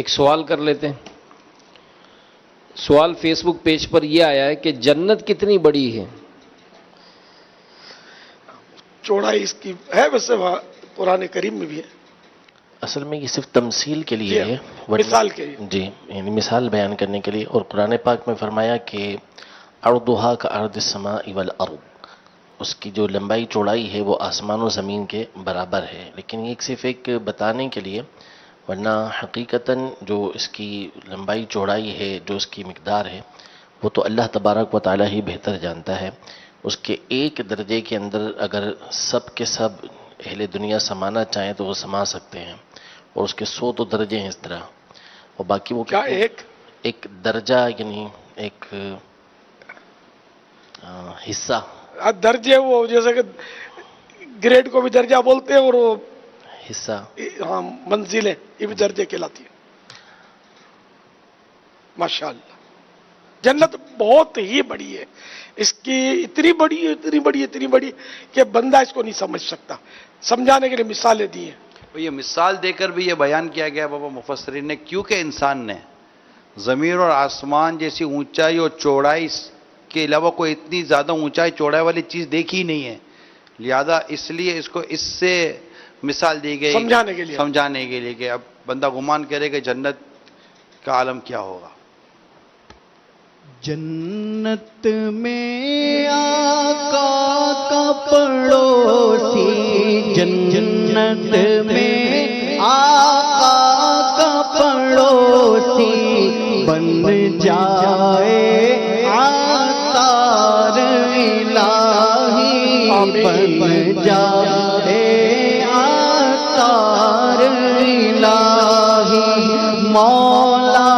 ایک سوال کر لیتے ہیں. سوال فیس بک پیج پر یہ آیا ہے کہ جنت کتنی بڑی ہے؟ چوڑائی اس کی ہے، ویسے قرآن کریم میں بھی ہے. اصل میں یہ صرف تمثیل کے لیے ہے، مثال کے لیے. جی، یعنی مثال بیان کرنے کے لیے. اور قرآن پاک میں فرمایا کہ عرضھا کعرض السماء والارض، اس کی جو لمبائی چوڑائی ہے وہ آسمان و زمین کے برابر ہے. لیکن یہ صرف ایک بتانے کے لیے، ورنہ حقیقتاً جو اس کی لمبائی چوڑائی ہے، جو اس کی مقدار ہے، وہ تو اللہ تبارک و تعالیٰ ہی بہتر جانتا ہے. اس کے ایک درجے کے اندر اگر سب کے سب اہل دنیا سمانا چاہیں تو وہ سما سکتے ہیں، اور اس کے 100 تو درجے ہیں اس طرح. اور باقی وہ کیا ایک درجہ، یعنی ایک حصہ. درجے، وہ جیسے کہ گریڈ کو بھی درجہ بولتے ہیں، اور وہ حصہ ہاں منزلیں یہ بھی درجے کہلاتی ہیں. ماشاءاللہ جنت بہت ہی بڑی ہے. اس کی اتنی بڑی ہے، اتنی بڑی، اتنی بڑی کہ بندہ اس کو نہیں سمجھ سکتا. سمجھانے کے لیے مثالیں دی ہیں. یہ مثال دے کر بھی یہ بیان کیا گیا بابا مفسرین نے، کیونکہ انسان نے زمین اور آسمان جیسی اونچائی اور چوڑائی کے علاوہ کوئی اتنی زیادہ اونچائی چوڑائی والی چیز دیکھی ہی نہیں ہے، لہذا اس لیے اس کو اس سے مثال دی گئی سمجھانے کے لیے کہ اب بندہ گمان کرے کہ جنت کا عالم کیا ہوگا. جنت میں آقا کا پڑوسی، جنت میں آقا کا پڑوسی بن جائے عطار الہی، بن جائے عطار الہی. مولا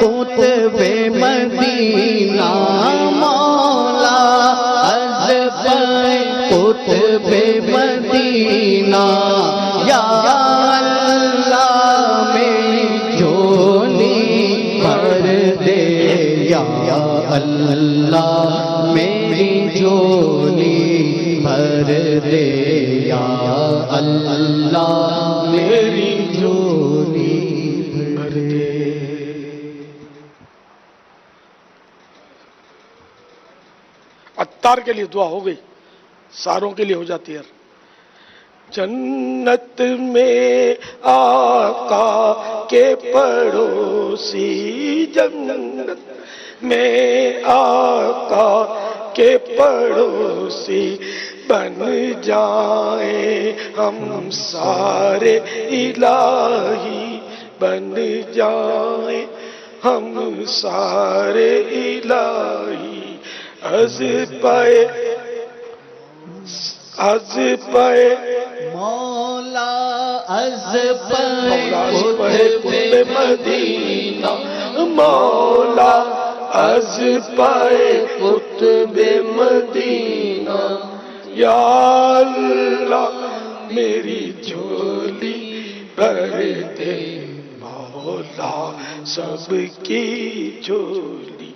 قطب مدینہ، مولا قطب مدینہ، یا اللہ میری جھولی بھر دے، یا اللہ میری جھولی بھر دے، یا اللہ میری جھولی بھر دے. عطار کے لیے دعا ہو گئی، ساروں کے لیے ہو جاتی ہے. جنت میں آقا کے پڑوسی، جنت میں آقا کے پڑوسی بن جائیں ہم سارے الہی، بن جائیں ہم سارے الہی. از پائے مولا از پائے قطب مدینہ، مولا از پائے قطب مدینہ، یا اللہ میری جھولی بھر دے، مولا سب کی جھولی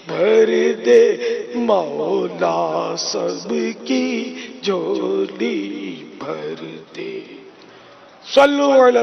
بھر دے، مولا سب کی جھولی بھر دے. صلو علی